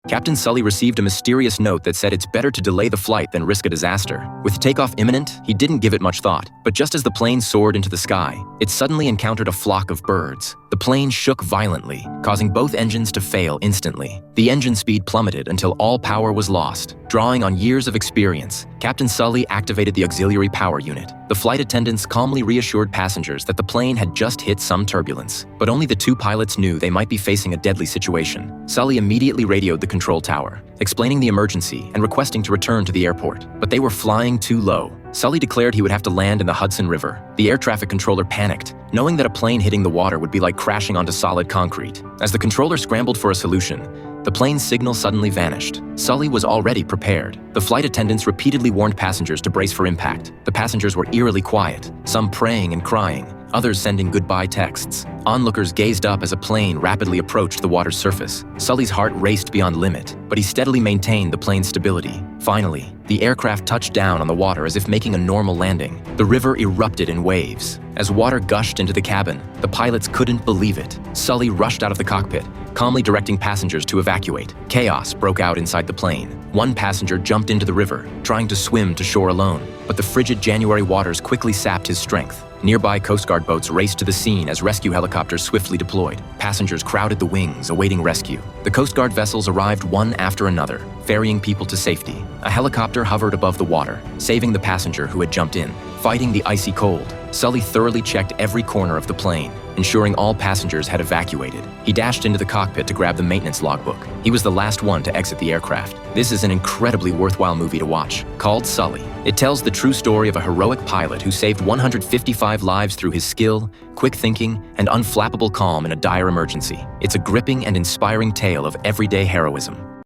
Captain Sully received a mysterious note that said it's better to delay the flight than risk a disaster. With takeoff imminent, he didn't give it much thought, but just as the plane soared into the sky, it suddenly encountered a flock of birds. The plane shook violently, causing both engines to fail instantly. The engine speed plummeted until all power was lost. Drawing on years of experience, Captain Sully activated the auxiliary power unit. The flight attendants calmly reassured passengers that the plane had just hit some turbulence, but only the two pilots knew they might be facing a deadly situation. Sully immediately radioed the control tower, explaining the emergency and requesting to return to the airport, but they were flying too low. Sully declared he would have to land in the Hudson River. The air traffic controller panicked, knowing that a plane hitting the water would be like crashing onto solid concrete. As the controller scrambled for a solution, the plane's signal suddenly vanished. Sully was already prepared. The flight attendants repeatedly warned passengers to brace for impact. The passengers were eerily quiet, some praying and crying, others sending goodbye texts. Onlookers gazed up as a plane rapidly approached the water's surface. Sully's heart raced beyond limit, but he steadily maintained the plane's stability. Finally, the aircraft touched down on the water as if making a normal landing. The river erupted in waves. As water gushed into the cabin, the pilots couldn't believe it. Sully rushed out of the cockpit, calmly directing passengers to evacuate. Chaos broke out inside the plane. One passenger jumped into the river, trying to swim to shore alone, but the frigid January waters quickly sapped his strength. Nearby Coast Guard boats raced to the scene as rescue helicopters swiftly deployed. Passengers crowded the wings, awaiting rescue. The Coast Guard vessels arrived one after another, ferrying people to safety. A helicopter hovered above the water, saving the passenger who had jumped in. Fighting the icy cold, Sully thoroughly checked every corner of the plane, ensuring all passengers had evacuated. He dashed into the cockpit to grab the maintenance logbook. He was the last one to exit the aircraft. This is an incredibly worthwhile movie to watch, called Sully. It tells the true story of a heroic pilot who saved 155 lives through his skill, quick thinking, and unflappable calm in a dire emergency. It's a gripping and inspiring tale of everyday heroism.